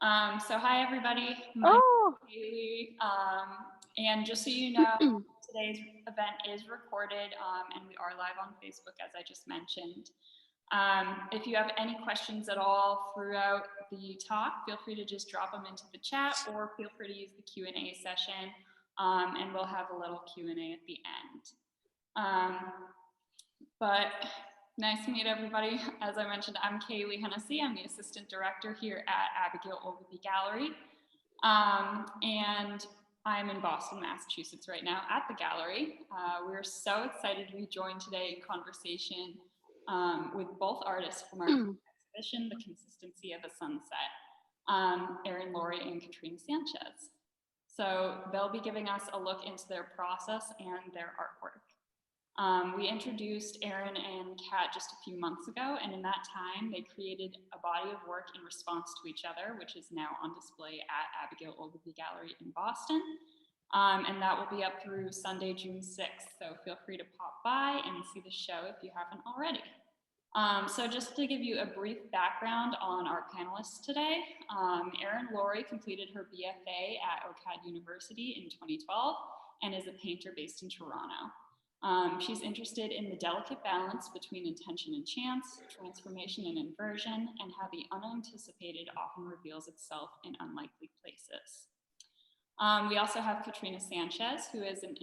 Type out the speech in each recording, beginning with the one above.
So hi everybody, my name Oh, is Haley, and just so you know, today's event is recorded and we are live on Facebook as I just mentioned. If you have any questions at all throughout the talk, feel free to just drop them into the chat or feel free to use the Q&A session and we'll have a little Q&A at the end. But nice to meet everybody. As I mentioned, I'm Kaylee Hennessy. I'm the Assistant Director here at Abigail Ogilvy Gallery. And I'm in Boston, Massachusetts right now at the gallery. We're so excited to be joined today in conversation with both artists from our exhibition, The Consistency of a Sunset, Erin Loree and Katrina Sánchez. So they'll be giving us a look into their process and their artwork. We introduced Erin and Kat just a few months ago, and in that time, they created a body of work in response to each other, which is now on display at Abigail Ogilvy Gallery in Boston. And that will be up through Sunday, June 6th. So feel free to pop by and see the show if you haven't already. So just to give you a brief background on our panelists today, Erin Laurie completed her BFA at OCAD University in 2012 and is a painter based in Toronto. She's interested in the delicate balance between intention and chance, transformation and inversion, and how the unanticipated often reveals itself in unlikely places. We also have Katrina Sánchez, who is an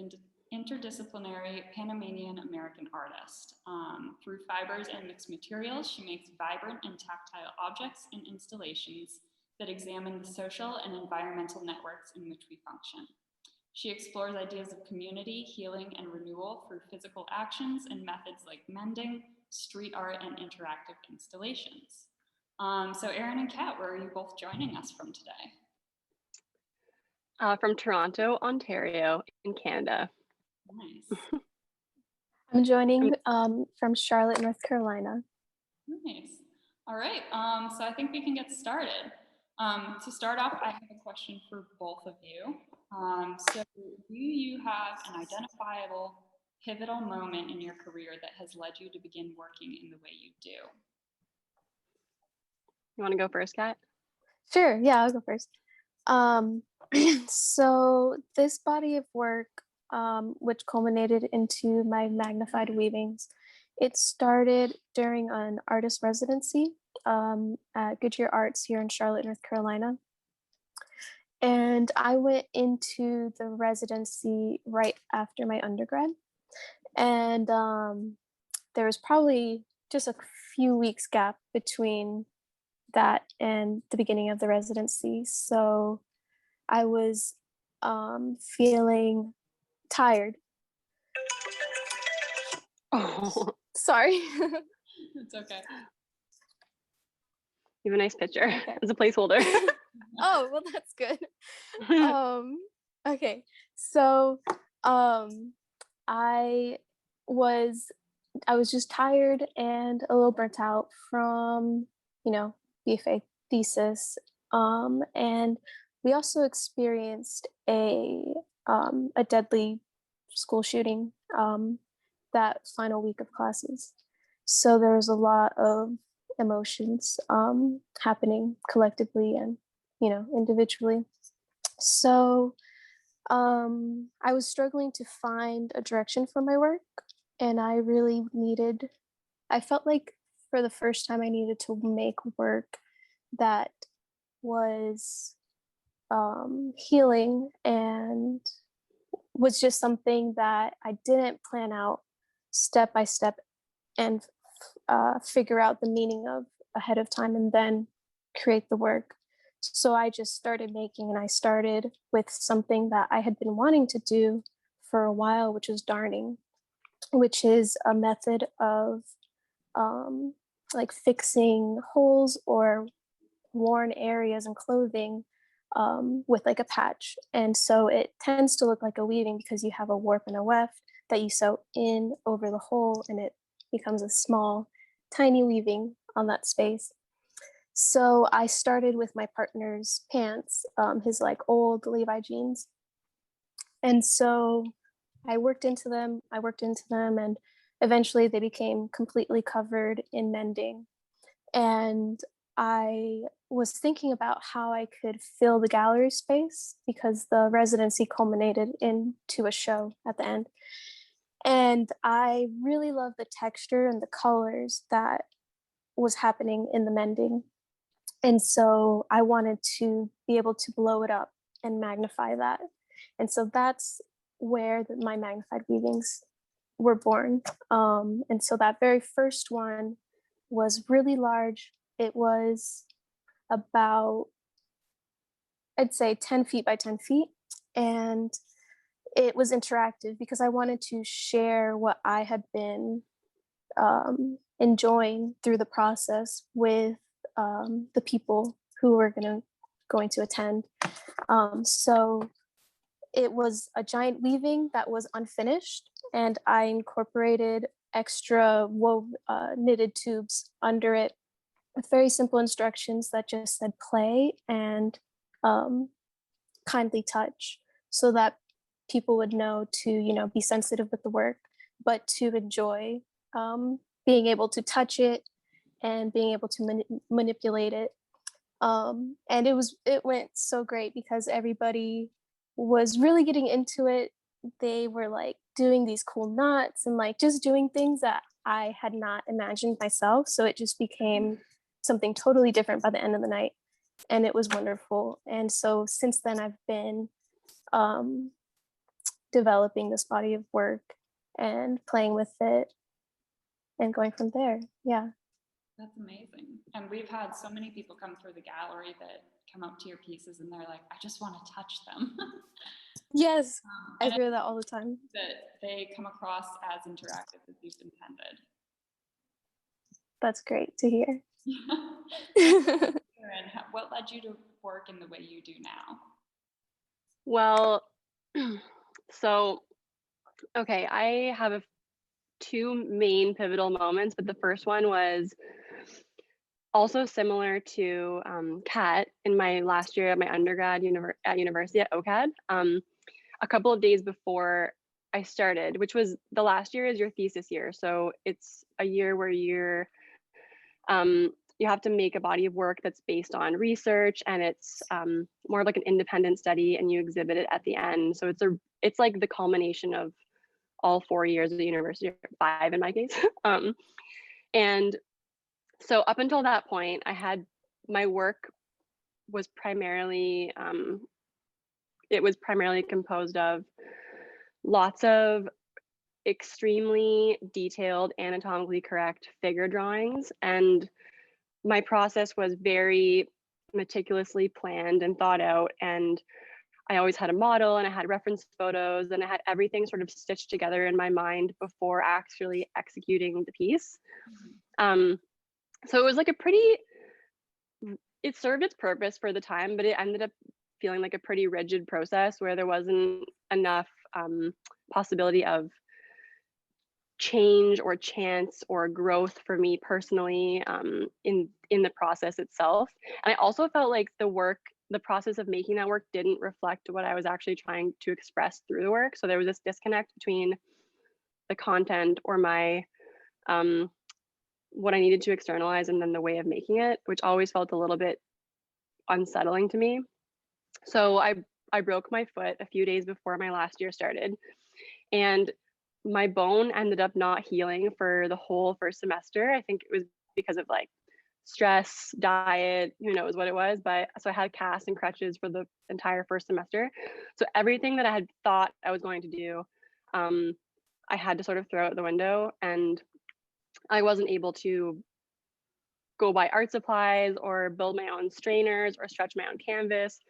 interdisciplinary Panamanian American artist. Through fibers and mixed materials, she makes vibrant and tactile objects and installations that examine the social and environmental networks in which we function. She explores ideas of community, healing, and renewal through physical actions and methods like mending, street art, and interactive installations. So Erin and Kat, where are you both joining us from today? from Toronto, Ontario, in Canada. Nice. I'm joining from Charlotte, North Carolina. Nice. All right, so I think we can get started. To start off, I have a question for both of you. So do you have an identifiable pivotal moment in your career that has led you to begin working in the way you do? You want to go first, Kat? Sure, yeah, I'll go first. So this body of work, which culminated into my magnified weavings, it started during an artist residency at Goodyear Arts here in Charlotte, North Carolina. And I went into the residency right after my undergrad. And there was probably just a few weeks gap between that and the beginning of the residency. So I was feeling tired. Oh, Sorry. It's okay. you have a nice picture Okay. as a placeholder. Oh, well, that's good. Okay, so I was just tired and a little burnt out from, BFA thesis. And we also experienced a deadly school shooting that final week of classes. So there was a lot of emotions happening collectively and, individually. So I was struggling to find a direction for my work, and I felt like for the first time I needed to make work that was healing and was just something that I didn't plan out step by step and figure out the meaning of ahead of time and then create the work. So I just started making, and I started with something that I had been wanting to do for a while, which is darning, which is a method of like fixing holes or worn areas in clothing with like a patch. And so it tends to look like a weaving because you have a warp and a weft that you sew in over the hole, and it becomes a small, tiny weaving on that space. So I started with my partner's pants, his like old Levi jeans. And so I worked into them, and eventually they became completely covered in mending. And I was thinking about how I could fill the gallery space because the residency culminated into a show at the end. And I really love the texture and the colors that was happening in the mending. And so I wanted to be able to blow it up and magnify that. And so that's where my magnified weavings were born. And so that very first one was really large. It was about, I'd say 10 feet by 10 feet. And it was interactive because I wanted to share what I had been enjoying through the process with the people who were going to attend. So it was a giant weaving that was unfinished, and I incorporated extra knitted tubes under it with very simple instructions that just said play and kindly touch, so that people would know to, be sensitive with the work, but to enjoy being able to touch it and being able to manipulate it. And it went so great because everybody was really getting into it. They were like doing these cool knots and like just doing things that I had not imagined myself. So it just became something totally different by the end of the night. And it was wonderful. And so since then, I've been developing this body of work and playing with it and going from there. Yeah. That's amazing. And we've had so many people come through the gallery that come up to your pieces and they're like, I just want to touch them. Yes, I and hear that all the time. That they come across as interactive as you've intended. That's great to hear. Erin, what led you to work in the way you do now? Well, so, okay, I have two main pivotal moments, but the first one was also similar to Kat in my last year at my undergrad at university at OCAD. A couple of days before I started, which was the last year is your thesis year. So it's a year where you have to make a body of work that's based on research, and it's more like an independent study, and you exhibit it at the end. So it's like the culmination of all 4 years of the university, or 5 in my case. And so up until that point, my work was primarily composed of lots of extremely detailed, anatomically correct figure drawings. And my process was very meticulously planned and thought out. And I always had a model, and I had reference photos, and I had everything sort of stitched together in my mind before actually executing the piece. So it was like it served its purpose for the time, but it ended up feeling like a pretty rigid process where there wasn't enough possibility of change or chance or growth for me personally in the process itself. And I also felt like the process of making that work didn't reflect what I was actually trying to express through the work. So there was this disconnect between the content or my what I needed to externalize and then the way of making it, which always felt a little bit unsettling to me. So I broke my foot a few days before my last year started, and my bone ended up not healing for the whole first semester. I think it was because of like stress, diet, who knows what it was, but so I had casts and crutches for the entire first semester. So everything that I had thought I was going to do, I had to sort of throw out the window, and I wasn't able to go buy art supplies or build my own strainers or stretch my own canvas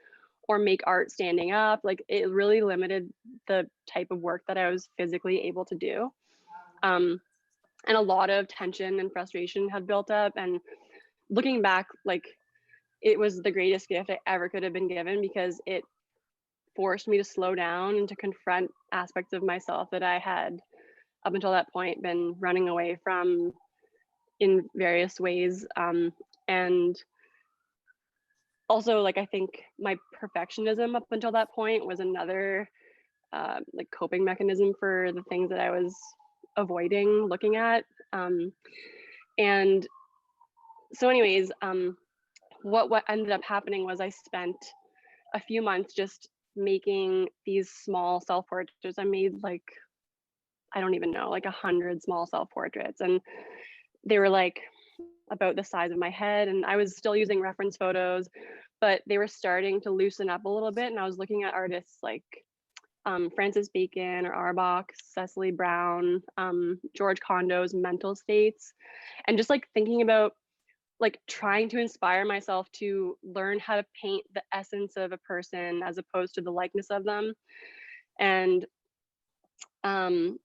or make art standing up. Like, it really limited the type of work that I was physically able to do. And a lot of tension and frustration had built up. And looking back, like, it was the greatest gift I ever could have been given, because it forced me to slow down and to confront aspects of myself that I had up until that point been running away from in various ways. And also, like, I think my perfectionism up until that point was another like coping mechanism for the things that I was avoiding looking at. And so anyways, what ended up happening was I spent a few months just making these small self-portraits. I made like, I don't even know, like 100 small self-portraits, and they were like about the size of my head, and I was still using reference photos, but they were starting to loosen up a little bit, and I was looking at artists like Francis Bacon or Arbach, Cecily Brown, George Condo's mental states, and just like thinking about like trying to inspire myself to learn how to paint the essence of a person as opposed to the likeness of them. And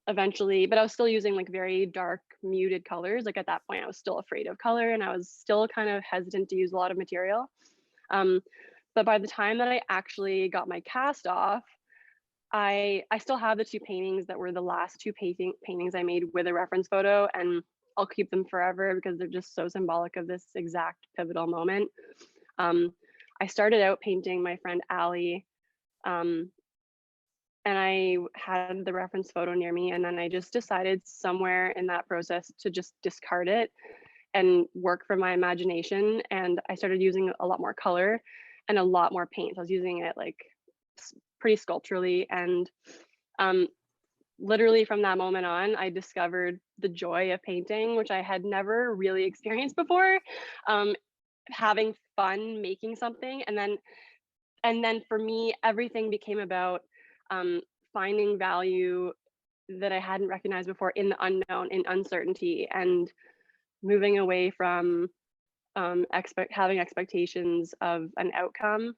eventually, but I was still using like very dark muted colors. Like at that point I was still afraid of color, and I was still kind of hesitant to use a lot of material. But by the time that I actually got my cast off, I still have the two paintings that were the last two paintings I made with a reference photo, and I'll keep them forever because they're just so symbolic of this exact pivotal moment. I started out painting my friend Allie, and I had the reference photo near me, and then I just decided somewhere in that process to just discard it and work from my imagination. And I started using a lot more color and a lot more paint. I was using it like pretty sculpturally, and literally from that moment on, I discovered the joy of painting, which I had never really experienced before. Having fun making something, and then for me, everything became about finding value that I hadn't recognized before in the unknown, in uncertainty, and moving away from having expectations of an outcome.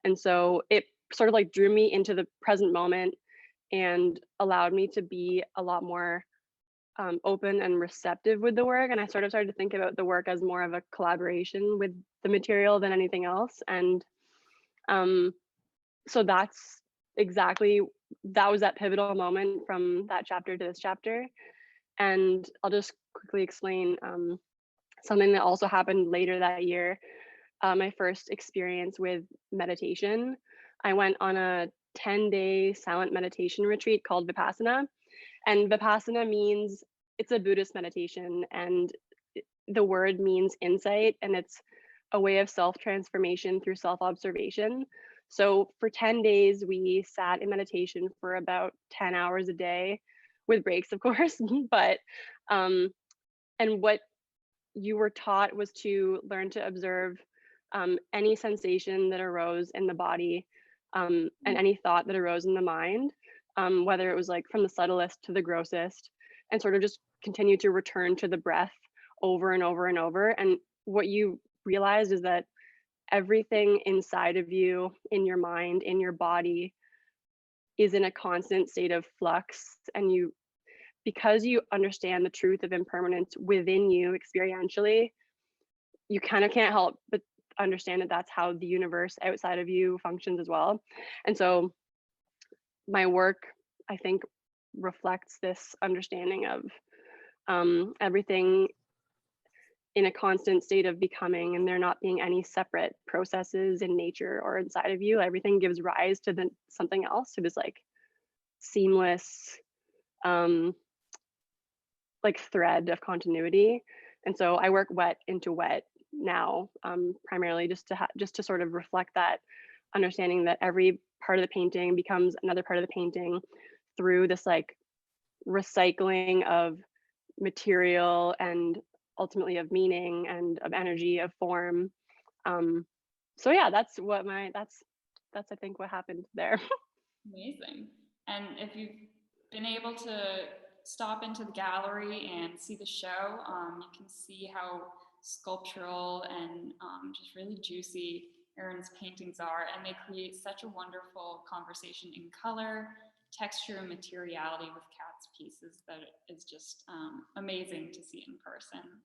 And so it sort of like drew me into the present moment and allowed me to be a lot more open and receptive with the work. And I sort of started to think about the work as more of a collaboration with the material than anything else. And so that was that pivotal moment from that chapter to this chapter. And I'll just quickly explain something that also happened later that year. My first experience with meditation. I went on a 10-day silent meditation retreat called Vipassana. And Vipassana means, it's a Buddhist meditation, and the word means insight, and it's a way of self-transformation through self-observation. So for 10 days, we sat in meditation for about 10 hours a day, with breaks, of course. But and what you were taught was to learn to observe any sensation that arose in the body, and any thought that arose in the mind, whether it was like from the subtlest to the grossest, and sort of just continue to return to the breath over and over and over. And what you realized is that everything inside of you, in your mind, in your body, is in a constant state of flux. And because you understand the truth of impermanence within you experientially, you kind of can't help but understand that that's how the universe outside of you functions as well. And so my work, I think, reflects this understanding of everything in a constant state of becoming, and there not being any separate processes in nature or inside of you. Everything gives rise to something else, to this like seamless like thread of continuity. And so I work wet into wet now, primarily just to sort of reflect that understanding that every part of the painting becomes another part of the painting through this like recycling of material and ultimately of meaning and of energy, of form. So yeah, that's I think what happened there. Amazing. And if you've been able to stop into the gallery and see the show, you can see how sculptural and just really juicy Erin's paintings are, and they create such a wonderful conversation in color, texture, and materiality with Kat's pieces that is just amazing to see in person.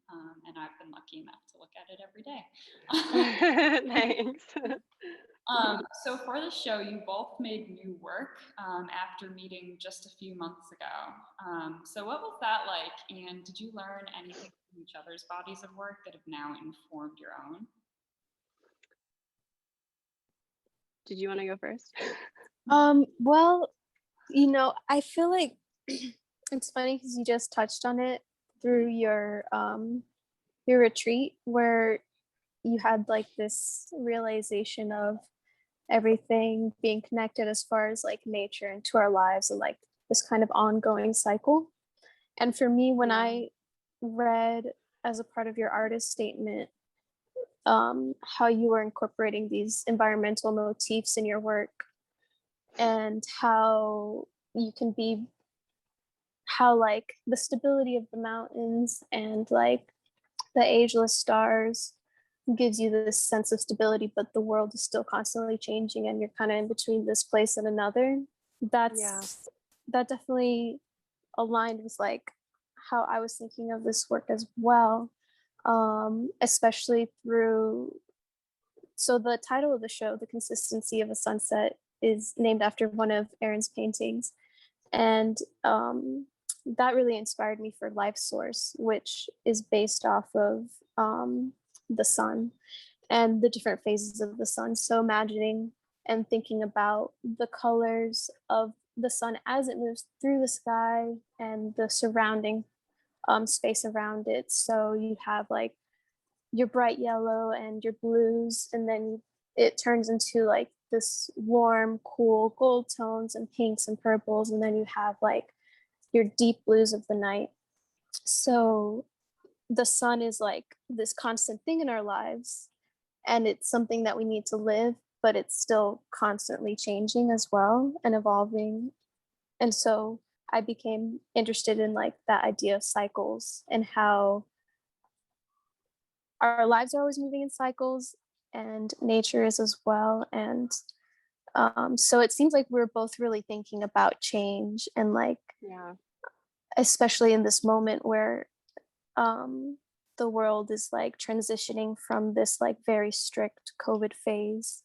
And I've been lucky enough to look at it every day. Thanks. So for the show, you both made new work after meeting just a few months ago. So what was that like? And did you learn anything from each other's bodies of work that have now informed your own? Did you want to go first? Well, I feel like it's funny because you just touched on it through your retreat, where you had like this realization of everything being connected as far as like nature and to our lives, and like this kind of ongoing cycle. And for me, when I read as a part of your artist statement, how you were incorporating these environmental motifs in your work, and how you can be, how like the stability of the mountains and like the ageless stars gives you this sense of stability, but the world is still constantly changing and you're kind of in between this place and another. That definitely aligned with like how I was thinking of this work as well. Especially through, so the title of the show, The Consistency of a Sunset, is named after one of Erin's paintings. And that really inspired me for Life Source, which is based off of the sun and the different phases of the sun. So imagining and thinking about the colors of the sun as it moves through the sky and the surrounding space around it. So you have like your bright yellow and your blues, and then it turns into like this warm, cool gold tones and pinks and purples, and then you have like your deep blues of the night. So the sun is like this constant thing in our lives, and it's something that we need to live, but it's still constantly changing as well and evolving. And so I became interested in like that idea of cycles and how our lives are always moving in cycles, and nature is as well. And so it seems like we're both really thinking about change, and like, especially in this moment where the world is like transitioning from this like very strict COVID phase,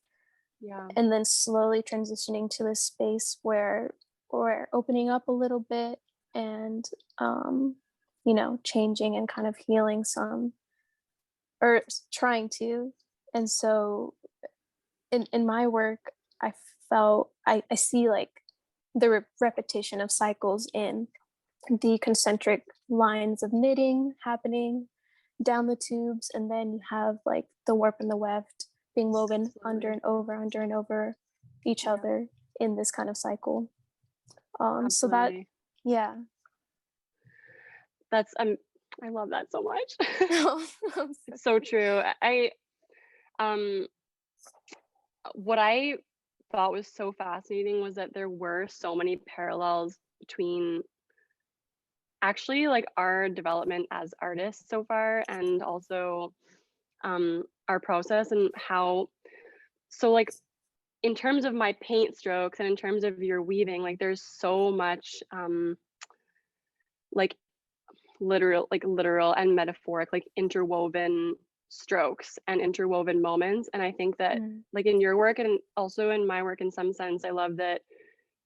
and then slowly transitioning to this space where we're opening up a little bit and you know, changing and kind of healing some, or trying to. And so in my work, I felt I see like the repetition of cycles in the concentric lines of knitting happening down the tubes, and then you have like the warp and the weft being woven under and over each other in this kind of cycle. So that, that's I love that so much. It's so true. What I thought was so fascinating was that there were so many parallels between actually like our development as artists so far, and also our process, and how, so like in terms of my paint strokes and in terms of your weaving, like there's so much like literal and metaphoric, like interwoven strokes and interwoven moments. And I think that like in your work and also in my work in some sense, I love that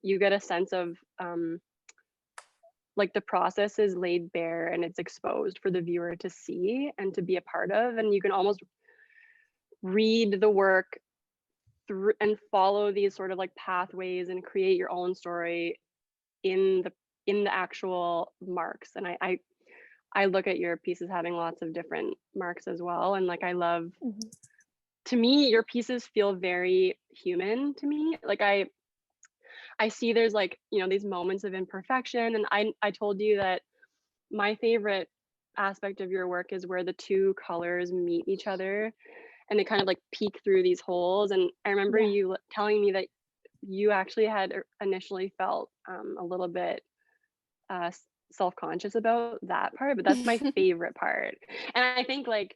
you get a sense of like the process is laid bare and it's exposed for the viewer to see and to be a part of, and you can almost read the work through and follow these sort of like pathways and create your own story in the actual marks. And I look at your pieces having lots of different marks as well, and like I love, to me your pieces feel very human to me. Like I see there's like, you know, these moments of imperfection, and I told you that my favorite aspect of your work is where the two colors meet each other and they kind of like peek through these holes. And I remember you telling me that you actually had initially felt a little bit self-conscious about that part, but that's my favorite part. And I think like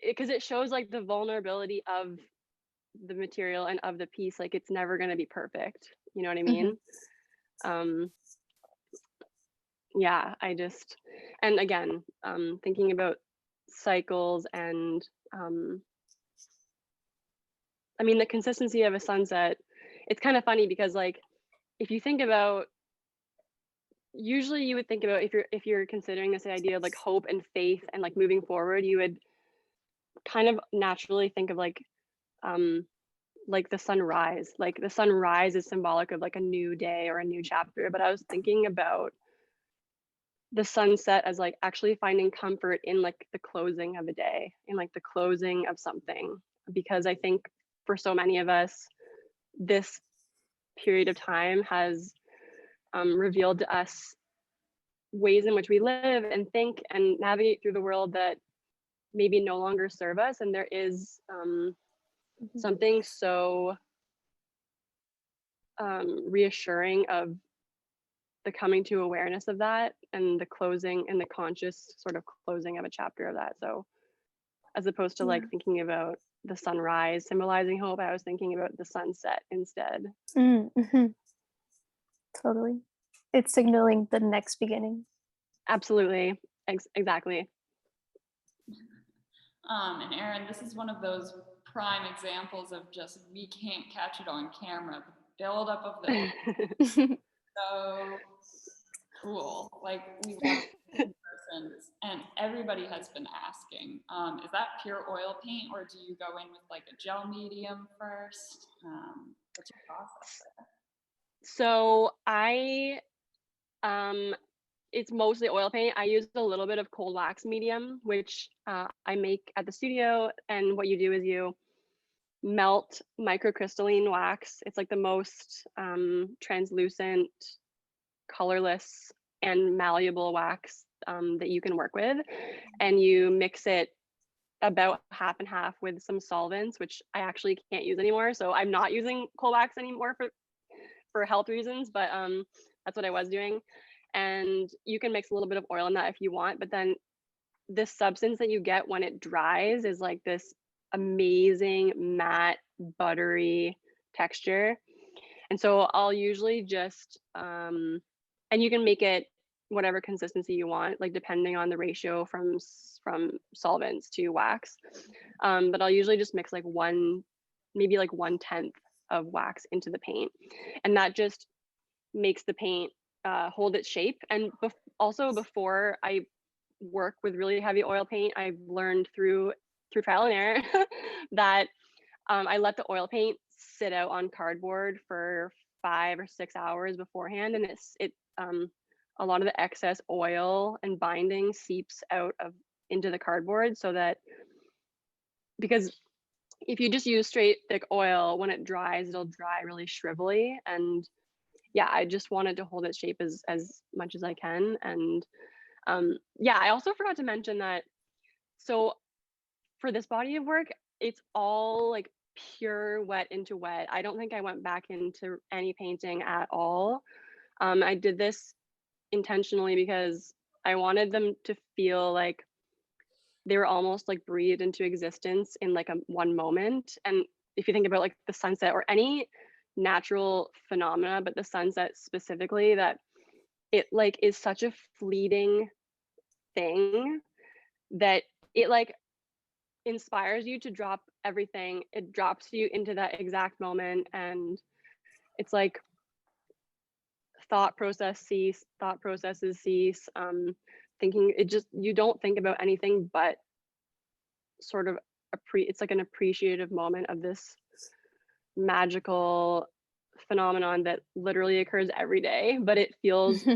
because it shows like the vulnerability of the material and of the piece. Like it's never going to be perfect, you know what I mean? Yeah, I just, and again, thinking about cycles and I mean the consistency of a sunset, it's kind of funny because like if you think about, usually you would think about, if you're considering this idea of like hope and faith and like moving forward, you would kind of naturally think of like the sunrise. Like the sunrise is symbolic of like a new day or a new chapter. But I was thinking about the sunset as like actually finding comfort in like the closing of a day, in like the closing of something. Because I think for so many of us, this period of time has revealed to us ways in which we live and think and navigate through the world that maybe no longer serve us. And there is something so reassuring of the coming to awareness of that and the closing and the conscious sort of closing of a chapter of that. So as opposed to like thinking about the sunrise symbolizing hope, I was thinking about the sunset instead. Mm-hmm. Totally. It's signaling the next beginning. Absolutely. Exactly. And Erin, this is one of those prime examples of just, we can't catch it on camera. The buildup of this so cool. Like, we love persons, and everybody has been asking, is that pure oil paint, or do you go in with like a gel medium first? What's your process there? So it's mostly oil paint. I use a little bit of cold wax medium, which I make at the studio. And what you do is you melt microcrystalline wax. It's like the most translucent, colorless, and malleable wax that you can work with. And you mix it about half and half with some solvents, which I actually can't use anymore. So I'm not using cold wax anymore for health reasons, but that's what I was doing. And you can mix a little bit of oil in that if you want, but then this substance that you get when it dries is like this amazing matte buttery texture. And so I'll usually just and you can make it whatever consistency you want, like depending on the ratio from solvents to wax. But I'll usually just mix like maybe like 1/10 of wax into the paint, and that just makes the paint hold its shape. And also before I work with really heavy oil paint, I've learned through trial and error that I let the oil paint sit out on cardboard for 5 or 6 hours beforehand, and a lot of the excess oil and binding seeps out into the cardboard, so that, because if you just use straight thick oil, when it dries, it'll dry really shrivelly. And yeah, I just wanted to hold its shape as much as I can. And yeah, I also forgot to mention that, so for this body of work, it's all like pure wet into wet. I don't think I went back into any painting at all. I did this intentionally because I wanted them to feel like they were almost like breathed into existence in like one moment. And if you think about like the sunset or any natural phenomena, but the sunset specifically, that it like is such a fleeting thing that it like inspires you to drop everything. It drops you into that exact moment, and it's like thought processes cease. Thinking, you don't think about anything but sort of it's like an appreciative moment of this magical phenomenon that literally occurs every day, but it feels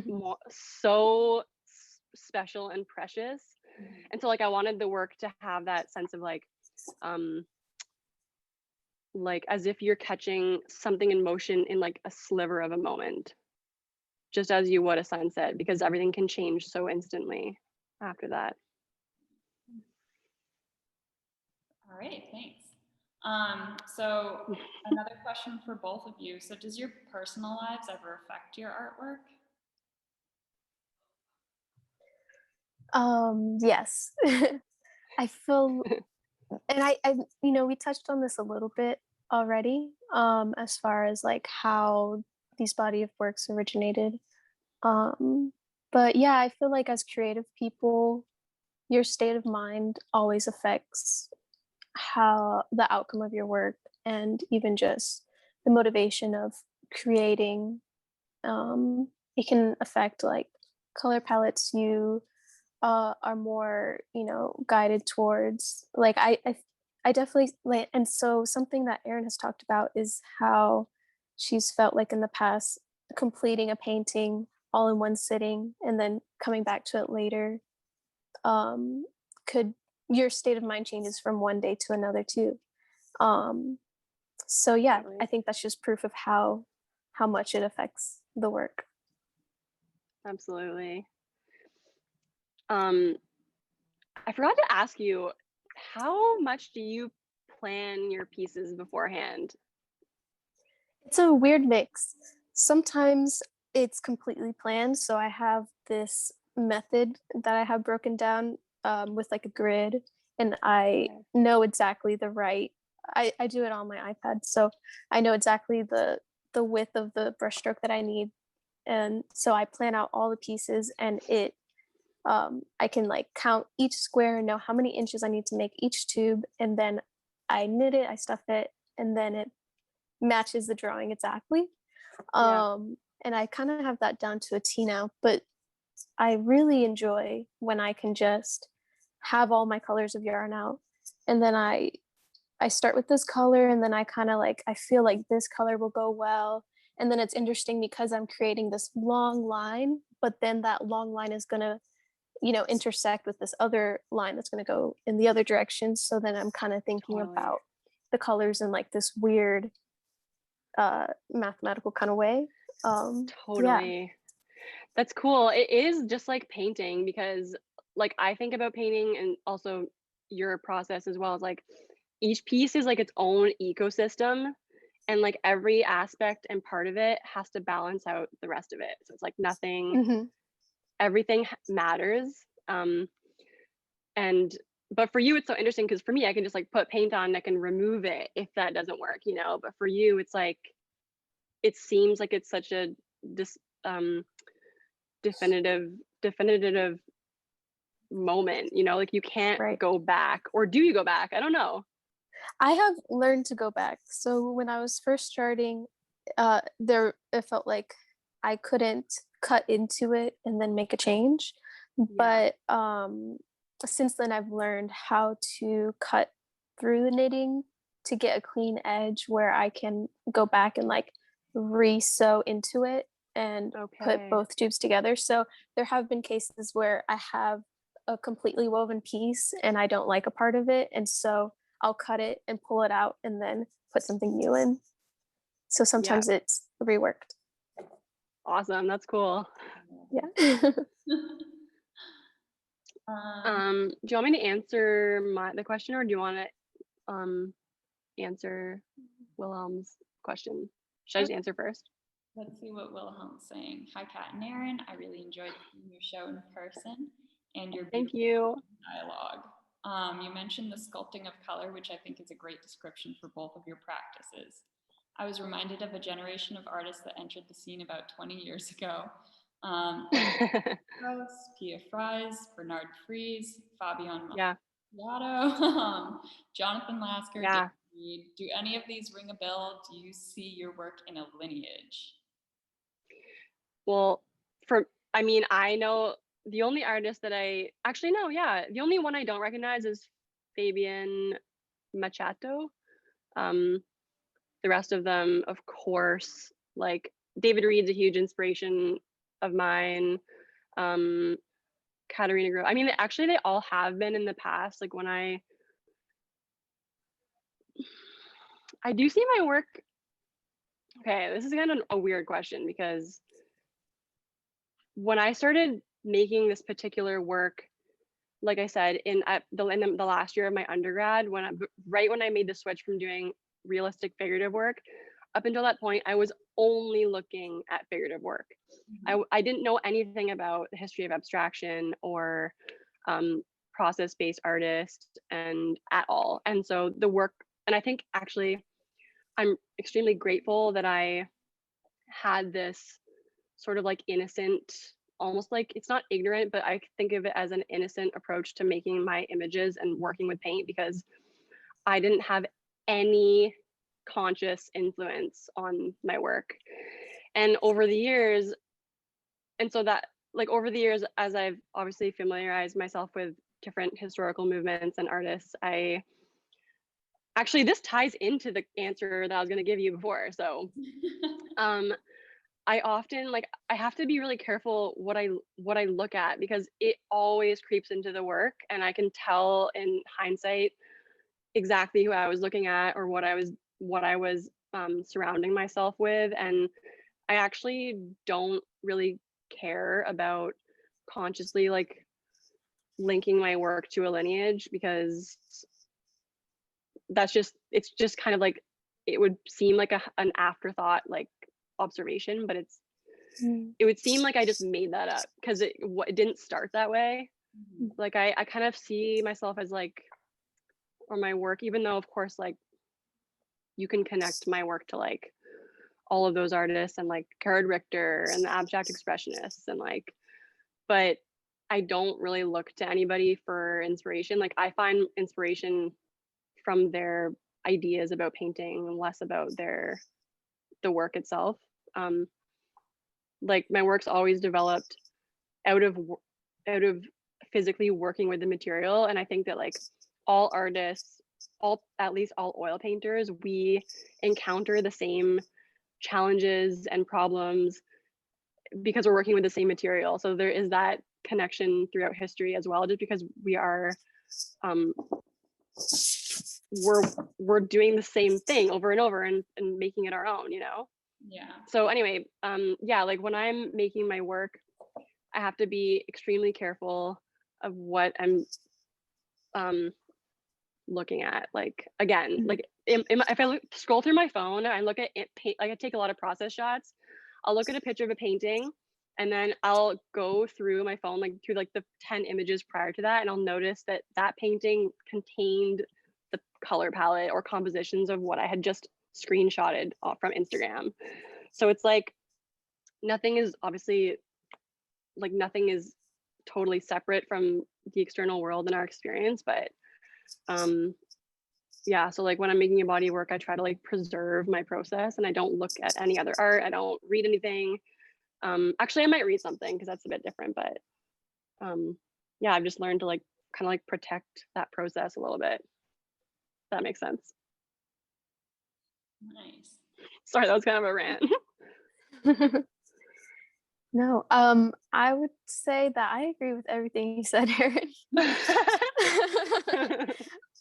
so special and precious. And so like I wanted the work to have that sense of like as if you're catching something in motion in like a sliver of a moment, just as you would a sunset, because everything can change so instantly after that. All right, thanks. So another question for both of you. So does your personal lives ever affect your artwork? Yes. I feel, and I we touched on this a little bit already, as far as like how these body of works originated. But yeah, I feel like as creative people, your state of mind always affects how the outcome of your work, and even just the motivation of creating. It can affect like color palettes you are more guided towards. Like I definitely like, and so something that Erin has talked about is how she's felt like in the past completing a painting all in one sitting and then coming back to it later, could your state of mind changes from one day to another too. So yeah, Totally. I think that's just proof of how much it affects the work. Absolutely. I forgot to ask you, how much do you plan your pieces beforehand? It's a weird mix. Sometimes it's completely planned. So I have this method that I have broken down with like a grid, and I Okay. know exactly the right. I do it on my iPad, so I know exactly the width of the brushstroke that I need, and so I plan out all the pieces, and I can like count each square and know how many inches I need to make each tube, and then I knit it, I stuff it, and then it matches the drawing exactly. Yeah. And I kind of have that down to a T now, but I really enjoy when I can just have all my colors of yarn out, and then I start with this color, and then I kind of like I feel like this color will go well, and then it's interesting because I'm creating this long line, but then that long line is going to intersect with this other line that's going to go in the other direction. So then I'm kind of thinking Totally. about the colors in like this weird mathematical kind of way. Yeah. Totally. That's cool. It is just like painting, because like I think about painting, and also your process as well, as like each piece is like its own ecosystem, and like every aspect and part of it has to balance out the rest of it. So it's like nothing, Hmm. everything matters. And but for you it's so interesting, because for me I can just like put paint on and I can remove it if that doesn't work, but for you it's like it seems like it's such a dis definitive moment, like you can't Right. go back. Or do you go back? I don't know. I have learned to go back. So when I was first starting, it felt like I couldn't cut into it and then make a change. Yeah. But since then, I've learned how to cut through the knitting to get a clean edge where I can go back and like re-sew into it and put Okay. both tubes together. So there have been cases where I have a completely woven piece and I don't like a part of it, and so I'll cut it and pull it out and then put something new in. So Yeah. sometimes it's reworked. Awesome. That's cool. Yeah. Do you want me to answer the question, or do you want to answer Wilhelm's question? Should I just answer first? Let's see what Wilhelm's saying. Hi, Kat and Erin. I really enjoyed seeing your show in person and your Thank beautiful you. dialogue. You mentioned the sculpting of color, which I think is a great description for both of your practices. I was reminded of a generation of artists that entered the scene about 20 years ago. Gross, Pia Fries, Bernard Fries, Fabian Yeah. Macchiato, Jonathan Lasker, Yeah. David Reed. Do any of these ring a bell? Do you see your work in a lineage? Well, I know the only artist that the only one I don't recognize is Fabian Macchiato. The rest of them, of course, like David Reed's a huge inspiration of mine. Katrina Grove. I mean, actually, they all have been in the past. Like when I do see my work. Okay, this is kind of a weird question, because when I started making this particular work, like I said, in the last year of my undergrad, right when I made the switch from doing realistic figurative work, up until that point, I was only looking at figurative work. I didn't know anything about the history of abstraction or process-based artists and at all. And so the work, and I think actually I'm extremely grateful that I had this sort of like innocent, almost like, it's not ignorant, but I think of it as an innocent approach to making my images and working with paint, because I didn't have any conscious influence on my work. And over the years, as I've obviously familiarized myself with different historical movements and artists, this ties into the answer that I was going to give you before. So I often like I have to be really careful what I look at because it always creeps into the work and I can tell in hindsight exactly who I was looking at or what I was surrounding myself with. And I actually don't really care about consciously like linking my work to a lineage because it's just kind of like it would seem like an afterthought like observation, but it would seem like I just made that up because it didn't start that way. Like I kind of see myself as like, or my work, even though of course like you can connect my work to like all of those artists and like Gerhard Richter and the abstract expressionists and like, but I don't really look to anybody for inspiration. Like I find inspiration from their ideas about painting and less about the work itself. Like my work's always developed out of physically working with the material, and I think that like all artists, at least all oil painters, we encounter the same challenges and problems because we're working with the same material. So there is that connection throughout history as well, just because we are we're doing the same thing over and over and making it our own, you know? Yeah. So anyway, yeah, like when I'm making my work, I have to be extremely careful of what I'm looking at. Like again, like if I scroll through my phone, I look at it, like I take a lot of process shots. I'll look at a picture of a painting, and then I'll go through my phone, like through like the 10 images prior to that, and I'll notice that that painting contained the color palette or compositions of what I had just screenshotted from Instagram. So it's like nothing is obviously like nothing is totally separate from the external world and our experience, but yeah, so like when I'm making a body of work, I try to like preserve my process and I don't look at any other art. I don't read anything. Actually I might read something because that's a bit different, but yeah, I've just learned to like kind of like protect that process a little bit. If that makes sense. Nice. Sorry, that was kind of a rant. No, I would say that I agree with everything you said, Erin.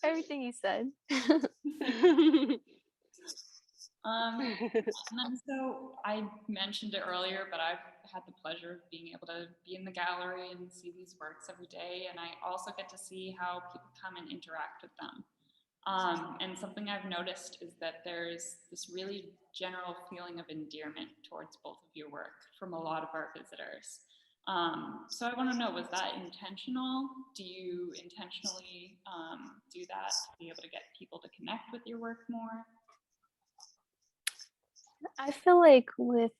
Everything you said. And then so I mentioned it earlier, but I've had the pleasure of being able to be in the gallery and see these works every day. And I also get to see how people come and interact with them. And something I've noticed is that there's this really general feeling of endearment towards both of your work from a lot of our visitors. So I want to know, was that intentional? Do you intentionally do that to be able to get people to connect with your work more? I feel like with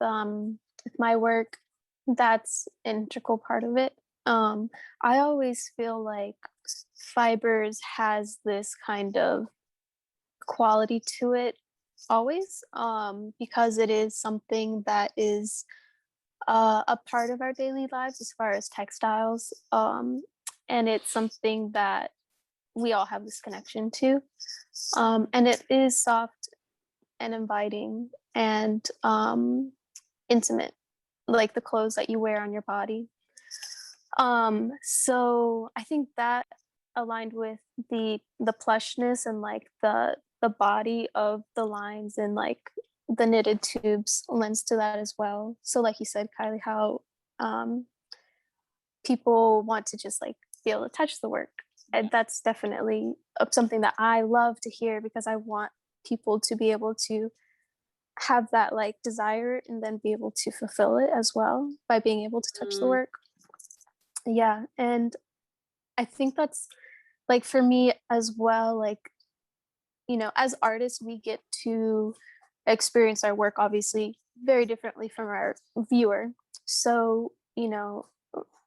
my work, that's an integral part of it. I always feel like fibers has this kind of quality to it always, because it is something that is a part of our daily lives as far as textiles, and it's something that we all have this connection to, and it is soft and inviting and intimate, like the clothes that you wear on your body. So I think that aligned with the plushness and like the body of the lines and like the knitted tubes lends to that as well. So like you said, Kylie, how people want to just like be able to touch the work. And that's definitely something that I love to hear because I want people to be able to have that like desire and then be able to fulfill it as well by being able to touch the work. Yeah. And I think that's like for me as well, like, you know, as artists, we get to experience our work obviously very differently from our viewer. So, you know,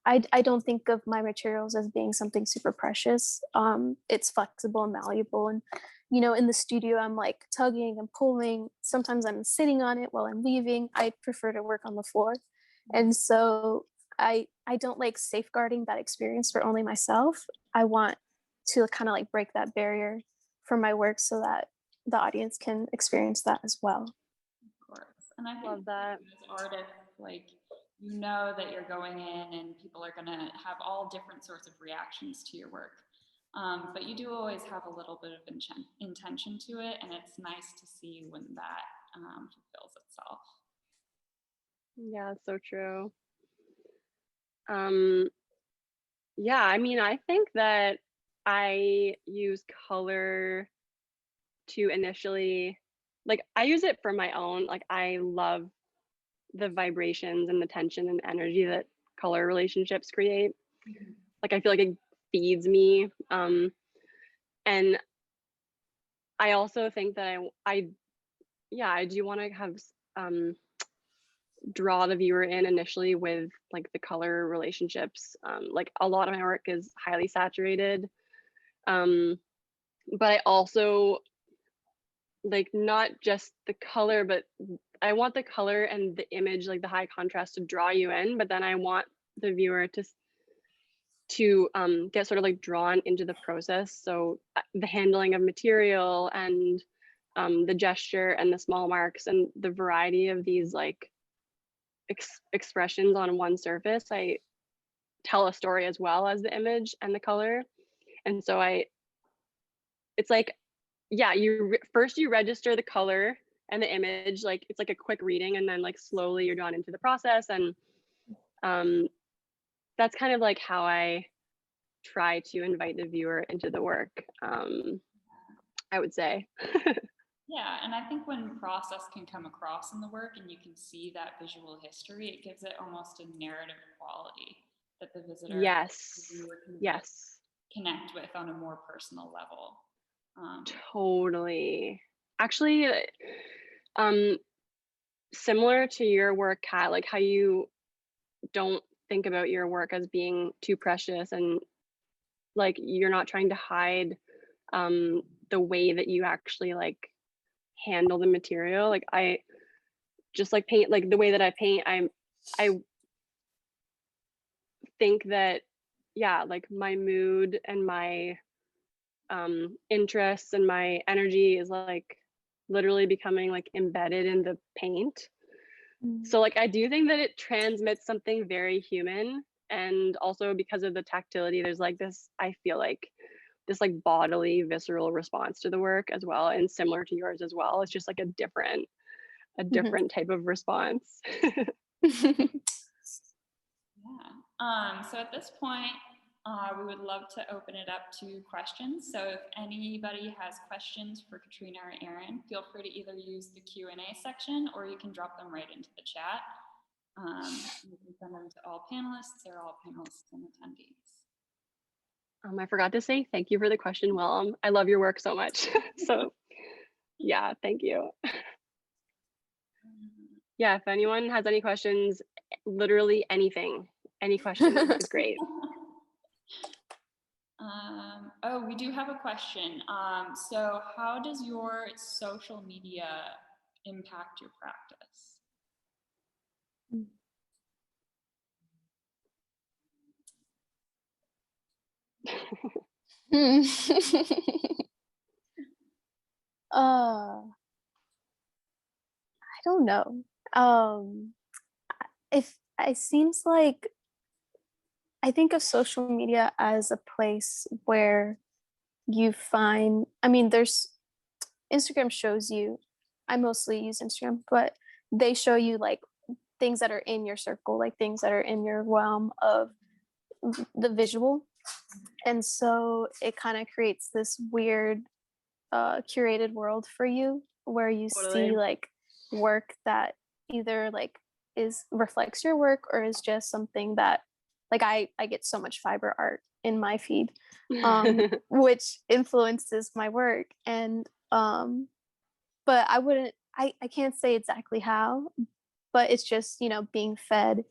I don't think of my materials as being something super precious. It's flexible and malleable. And, you know, in the studio, I'm like tugging and pulling. Sometimes I'm sitting on it while I'm weaving. I prefer to work on the floor. And so I don't like safeguarding that experience for only myself. I want to kind of like break that barrier for my work so that the audience can experience that as well. Of course. And I think Love that. as artists, like, you know that you're going in and people are going to have all different sorts of reactions to your work. But you do always have a little bit of intention to it, and it's nice to see when that fulfills itself. Yeah, it's so true. Yeah, I mean, I think that I use color to initially, like, I use it for my own, like, I love the vibrations and the tension and energy that color relationships create. Like, I feel like it feeds me. And I also think that I do want to have draw the viewer in initially with like the color relationships. Like a lot of my work is highly saturated, but I also like not just the color, but I want the color and the image, like the high contrast, to draw you in. But then I want the viewer to get sort of like drawn into the process. So the handling of material and the gesture and the small marks and the variety of these like expressions on one surface, I tell a story as well as the image and the color. And so it's like, yeah, first you register the color and the image, like it's like a quick reading, and then like slowly you're drawn into the process. And that's kind of like how I try to invite the viewer into the work, I would say. Yeah, and I think when process can come across in the work and you can see that visual history, it gives it almost a narrative quality that the visitor, the Yes. viewer, can really Yes. connect with on a more personal level. Totally. Actually, similar to your work, Kat, like how you don't think about your work as being too precious, and like you're not trying to hide the way that you actually like handle the material. Like I just like paint, like the way that I paint, I think that, yeah, like my mood and my interests and my energy is like literally becoming like embedded in the paint. So like I do think that it transmits something very human, and also because of the tactility, there's like this, I feel like this like bodily visceral response to the work as well, and similar to yours as well. It's just like a different type of response. Yeah. So at this point, we would love to open it up to questions. So if anybody has questions for Katrina or Erin, feel free to either use the Q&A section, or you can drop them right into the chat. You can send them to all panelists. They're all panelists and attendees. I forgot to say thank you for the question, Willem. I love your work so much. So yeah, thank you. Yeah, if anyone has any questions, literally anything, any question is great. Oh, we do have a question. So how does your social media impact your practice? I don't know. If it seems like I think of social media as a place where you find, I mean, there's Instagram shows you, I mostly use Instagram, but they show you like things that are in your circle, like things that are in your realm of the visual. And so it kind of creates this weird curated world for you where you Totally. see like work that either like reflects your work, or is just something that like I get so much fiber art in my feed, which influences my work. And but I can't say exactly how, but it's just, you know, being fed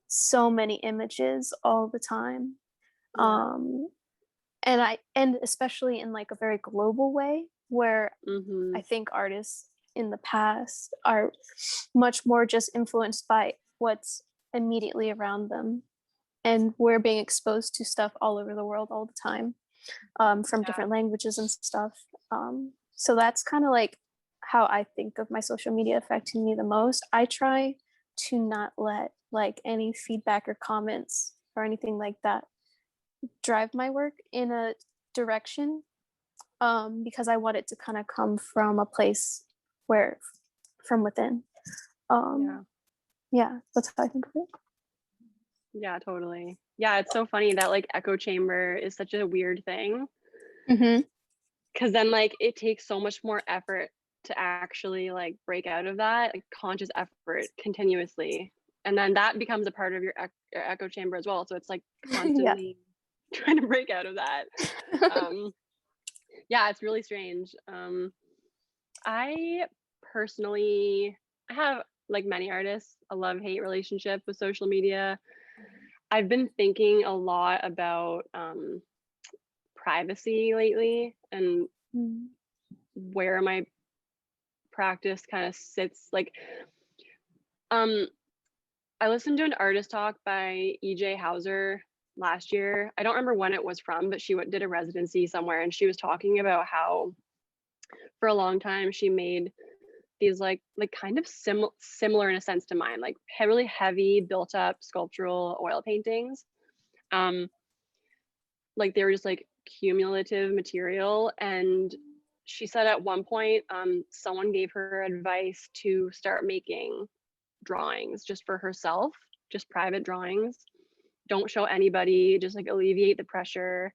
so many images all the time. Yeah. And especially in like a very global way, where Mm-hmm. I think artists in the past are much more just influenced by what's immediately around them, and we're being exposed to stuff all over the world all the time, from different languages and stuff. So that's kind of like how I think of my social media affecting me the most, I try to not let like any feedback or comments or anything like that drive my work in a direction, because I want it to kind of come from a place where from within. Yeah, that's how I think of it. Yeah, totally. Yeah, it's so funny that like echo chamber is such a weird thing, Mm-hmm. because then like it takes so much more effort to actually like break out of that, like conscious effort continuously, and then that becomes a part of your echo chamber as well, so it's like Yeah. constantly trying to break out of that. Yeah, it's really strange. I personally have, like many artists, a love-hate relationship with social media. I've been thinking a lot about privacy lately and Mm. where my practice kind of sits. Like, I listened to an artist talk by EJ Hauser last year. I don't remember when it was from, but she did a residency somewhere, and she was talking about how for a long time she made these like kind of similar in a sense to mine, like really heavy built up sculptural oil paintings. Like they were just like cumulative material, and she said at one point someone gave her advice to start making drawings just for herself, just private drawings, don't show anybody, just like alleviate the pressure,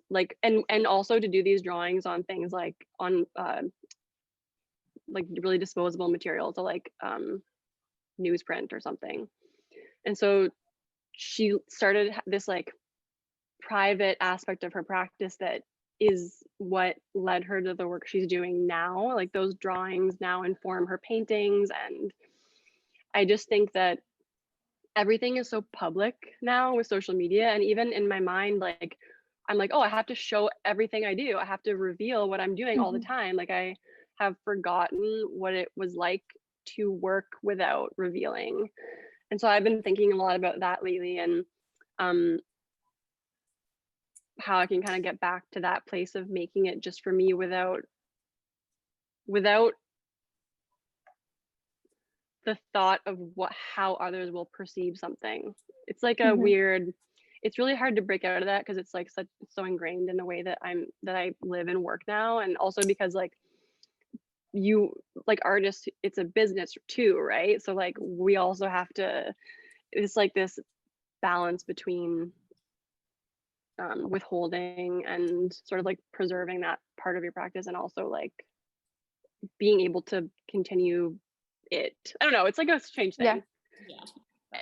like and also to do these drawings on things like on like really disposable material, so like newsprint or something. And so she started this like private aspect of her practice that is what led her to the work she's doing now. Like those drawings now inform her paintings, and I just think that everything is so public now with social media, and even in my mind, like I'm like, oh, I have to show everything I do, I have to reveal what I'm doing all the time. Like I have forgotten what it was like to work without revealing. And so I've been thinking a lot about that lately, and how I can kind of get back to that place of making it just for me without the thought of how others will perceive something. It's like a weird, it's really hard to break out of that because it's like it's so ingrained in the way that I live and work now. And also because like you, like artists, it's a business too, right? So like we also have to, it's like this balance between withholding and sort of like preserving that part of your practice, and also like being able to continue it. I don't know, it's like a strange thing.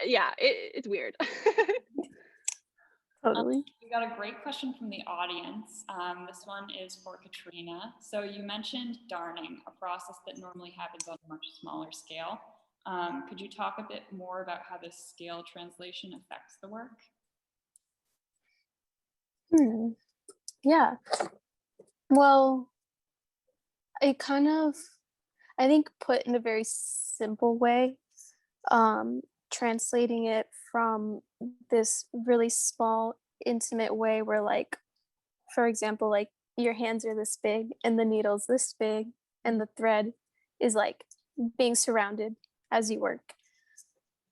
Yeah, it's weird. Totally. We got a great question from the audience. This one is for Katrina. So you mentioned darning, a process that normally happens on a much smaller scale. Could you talk a bit more about how this scale translation affects the work? Yeah. Well, it kind of, I think, put in a very simple way, translating it from this really small, intimate way where, like, for example, like your hands are this big and the needle's this big and the thread is like being surrounded as you work.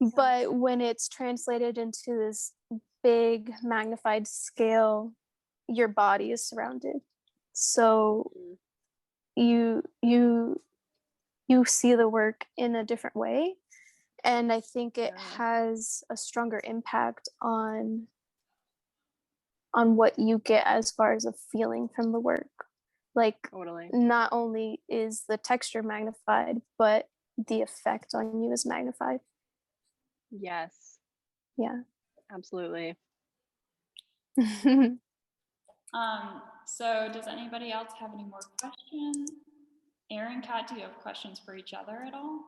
But when it's translated into this big magnified scale, your body is surrounded. So you see the work in a different way, and I think it has a stronger impact on what you get as far as a feeling from the work. Like not only is the texture magnified, but the effect on you is magnified. Yes. Yeah. Absolutely. So does anybody else have any more questions? Erin, Kat, do you have questions for each other at all?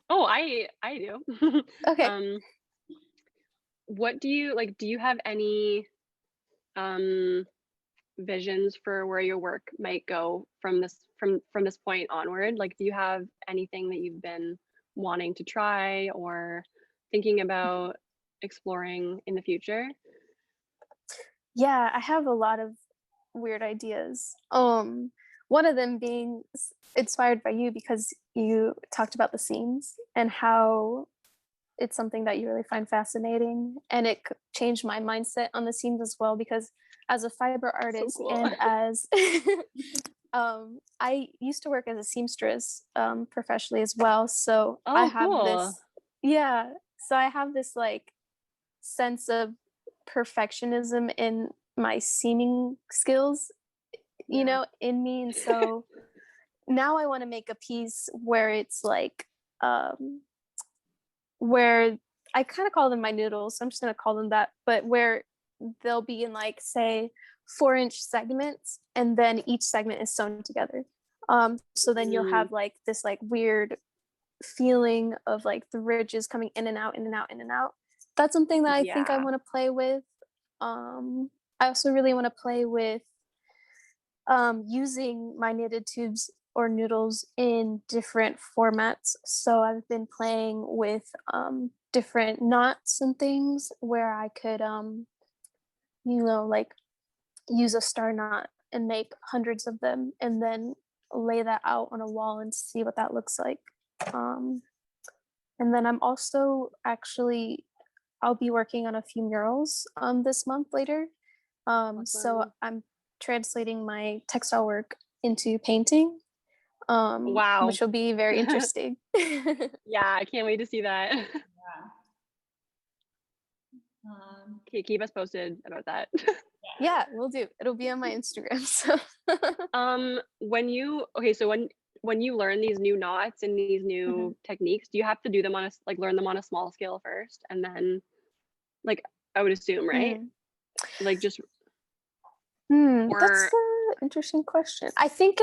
Oh, I do. Okay. What do you like? Do you have any visions for where your work might go from this point onward? Like, do you have anything that you've been wanting to try or thinking about exploring in the future? Yeah, I have a lot of weird ideas. One of them being inspired by you because you talked about the seams and how it's something that you really find fascinating, and it changed my mindset on the seams as well, because as a fiber artist cool. and as I used to work as a seamstress professionally as well, so I have cool. this, yeah, so I have this like sense of perfectionism in my seaming skills, you know, in me. And so now I want to make a piece where it's like where I kind of call them my noodles, so I'm just going to call them that, but where they'll be in like, say, 4-inch segments, and then each segment is sewn together. So then you'll have like this like weird feeling of like the ridges coming in and out, in and out, in and out. That's something that I think I want to play with. I also really want to play with using my knitted tubes or noodles in different formats. So I've been playing with different knots and things where I could, you know, like use a star knot and make hundreds of them and then lay that out on a wall and see what that looks like. And then I'm also actually, I'll be working on a few murals this month later. So I'm translating my textile work into painting, Wow. which will be very interesting. Yeah, I can't wait to see that. Okay, keep us posted about that. Yeah, we'll do. It'll be on my Instagram. So when you learn these new knots and these new techniques, do you have to do them on a like learn them on a small scale first, and then like I would assume, right? Like just that's an interesting question. I think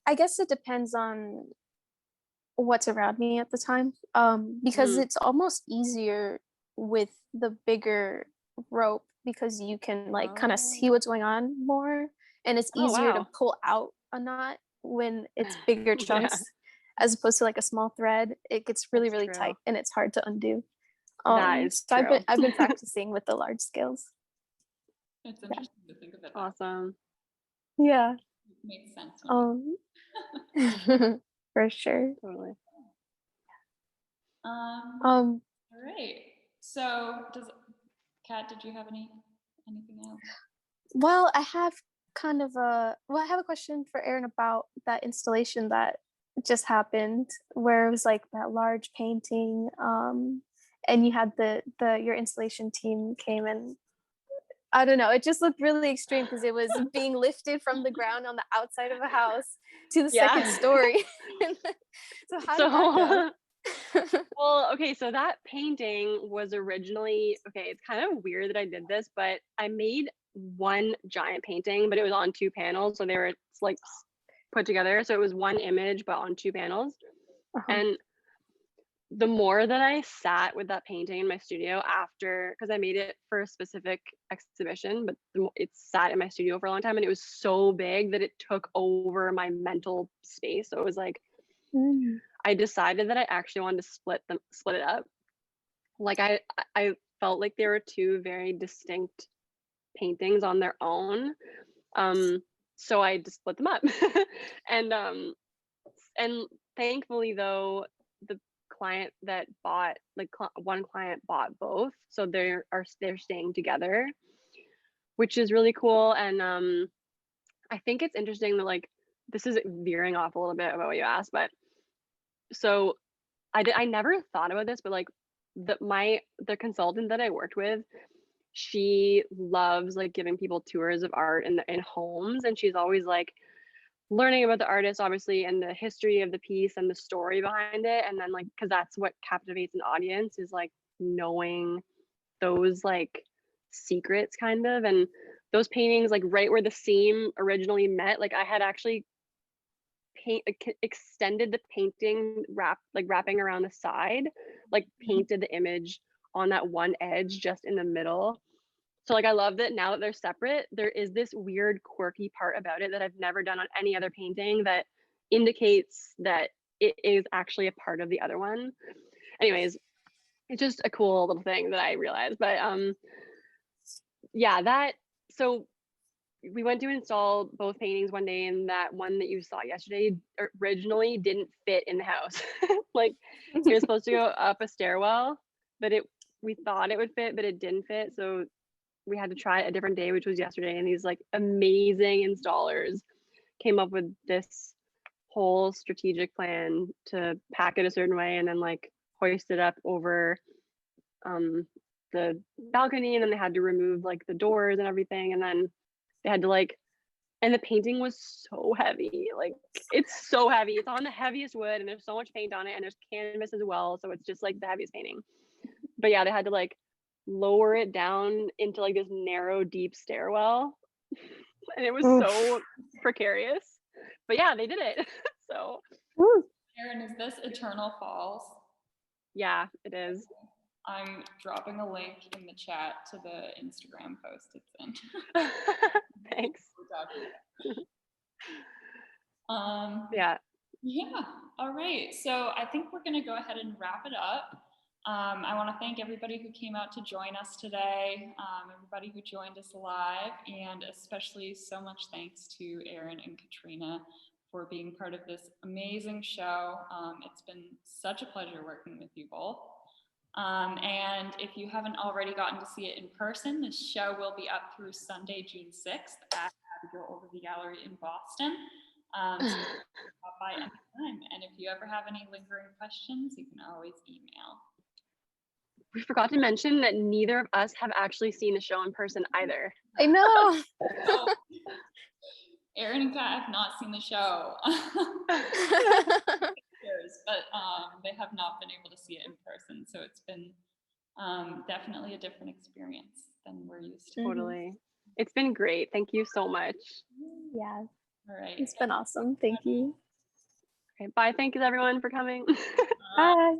I guess it depends on what's around me at the time, because it's almost easier with the bigger rope because you can like kind of see what's going on more, and it's easier to pull out a knot when it's bigger chunks as opposed to like a small thread. It gets really really tight and it's hard to undo. That is so true. I've been practicing with the large scales. It's interesting to think of it. Awesome. Yeah. It makes sense. For sure. Totally. All right. So Kat, did you have anything else? Well, I have I have a question for Erin about that installation that just happened where it was like that large painting, and you had your installation team came, and I don't know, it just looked really extreme because it was being lifted from the ground on the outside of a house to the second story. So how did that go? Well, okay, so that painting was originally, it's kind of weird that I did this, but I made one giant painting, but it was on 2 panels, so they were like put together, so it was one image but on 2 panels. And the more that I sat with that painting in my studio after, because I made it for a specific exhibition, but it sat in my studio for a long time, and it was so big that it took over my mental space. So it was like I decided that I actually wanted to split it up. Like I felt like there were 2 very distinct paintings on their own. So I just split them up. and thankfully though, the client that bought one client bought both, so they're staying together, which is really cool. And I think it's interesting that like this is veering off a little bit about what you asked, but so I never thought about this, but like the consultant that I worked with, she loves like giving people tours of art in homes, and she's always like learning about the artist obviously and the history of the piece and the story behind it, and then like because that's what captivates an audience, is like knowing those like secrets kind of. And those paintings, like right where the seam originally met, like I had actually extended the painting wrapping around the side, like painted the image on that one edge just in the middle. So like I love that now that they're separate, there is this weird quirky part about it that I've never done on any other painting that indicates that it is actually a part of the other one. Anyways, it's just a cool little thing that I realized. But yeah, so we went to install both paintings one day, and that one that you saw yesterday originally didn't fit in the house. Like it was supposed to go up a stairwell, but we thought it would fit, but it didn't fit. So we had to try it a different day, which was yesterday. And these like amazing installers came up with this whole strategic plan to pack it a certain way and then like hoist it up over the balcony, and then they had to remove like the doors and everything, and then they had to like, and the painting was so heavy. Like it's so heavy. It's on the heaviest wood, and there's so much paint on it, and there's canvas as well, so it's just like the heaviest painting. But yeah, they had to like lower it down into like this narrow deep stairwell, and it was so precarious. But yeah, they did it. So Erin, is this Eternal Falls? yeah, it is. I'm dropping a link in the chat to the Instagram post it's in. Thanks. Yeah. All right. So I think we're going to go ahead and wrap it up. I want to thank everybody who came out to join us today, everybody who joined us live, and especially so much thanks to Erin and Katrina for being part of this amazing show. It's been such a pleasure working with you both. And if you haven't already gotten to see it in person, the show will be up through Sunday, June 6th at Abigail Ogilvy Gallery in Boston. So stop by anytime. And if you ever have any lingering questions, you can always email. We forgot to mention that neither of us have actually seen the show in person either. I know. So, Erin and Kat have not seen the show. But they have not been able to see it in person, so it's been definitely a different experience than we're used to. Totally. It's been great. Thank you so much. Yeah. All right. It's been awesome. Thank you. Okay, bye. Thank you everyone for coming. Bye.